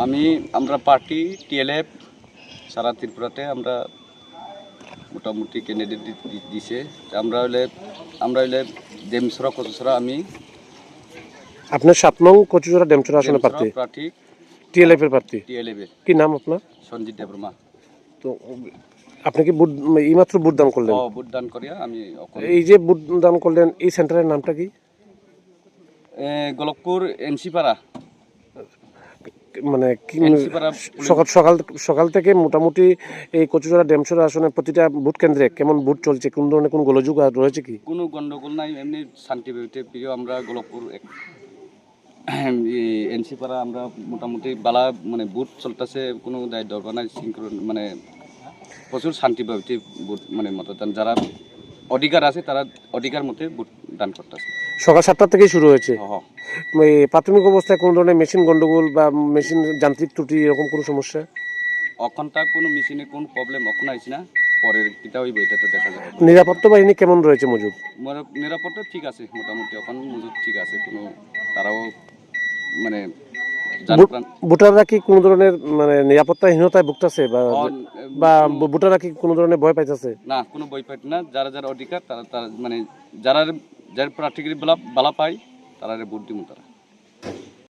আমরা পার্টি টিএলএফ সারা ত্রিপুরাতে আমরা মোটামুটি ক্যান্ডিডেট দিছে। আমরা হইলে ডেমসরা কচুসরা আমি আপনার 7 নং কচুজোড়া ডেমচুরা আসনে প্রার্থী টিএলএফ এর প্রার্থী। টিএলএফ এর কি নাম আপনার? সঞ্জিত দেববর্মা। তো আপনি কি এইমাত্র ভোট দান করলেন? ভোট দান করিয়া আমি এই যে ভোট দান করলেন এই সেন্টারের নামটা কি? গোলকপুর এনসিপাড়া। মানে কি সকাল থেকে মোটামুটি এই কচুজোড়া ডেমচুরা আসনে প্রতিটা ভোট কেন্দ্রে কেমন ভোট চলছে? কোন ধরনের কোন গোলযোগ রয়েছে কি? কোনো গন্ডগোল নাই, এমনি শান্তিভাবে প্রিয়। আমরা গোলকপুর এনসিপাড়া আমরা মোটামুটি বালা মানে ভোট চলতেছে, কোনো দায় দরকার নাই, মানে প্রচুর শান্তিভাবে ভোট মানে মতদান যারা অধিকার আছে তারা অধিকার মতে ভোট দান করতেছে। সকাল 7টা থেকেই শুরু হয়েছে। প্রাথমিক অবস্থায় কোনো ধরনের মেশিন গন্ডগোল বা মেশিন যান্ত্রিক ত্রুটি এরকম কোনো সমস্যা? অখনটা কোনো মেশিনে কোনো প্রবলেম এখন আইছে না, পরের কিটা হইব এটা তো দেখা যাবে। নিরাপত্তা বাহিনী কেমন রয়েছে মজুদ? নিরাপত্তা ঠিক আছে, মোটামুটি এখন মজুদ ঠিক আছে। কোনো তারাও মানে ভোটাররা কি কোনো ধরনের মানে নিরাপত্তাহীনতায় ভুগতেছে বা ভোটাররা কি কোনো ধরনের ভয় পাইতেছে? না, কোনো ভয় পাই না। যারা অধিকার তারা মানে যারা প্রার্থীকে বালা পায় তারা ভোট দিব তারা।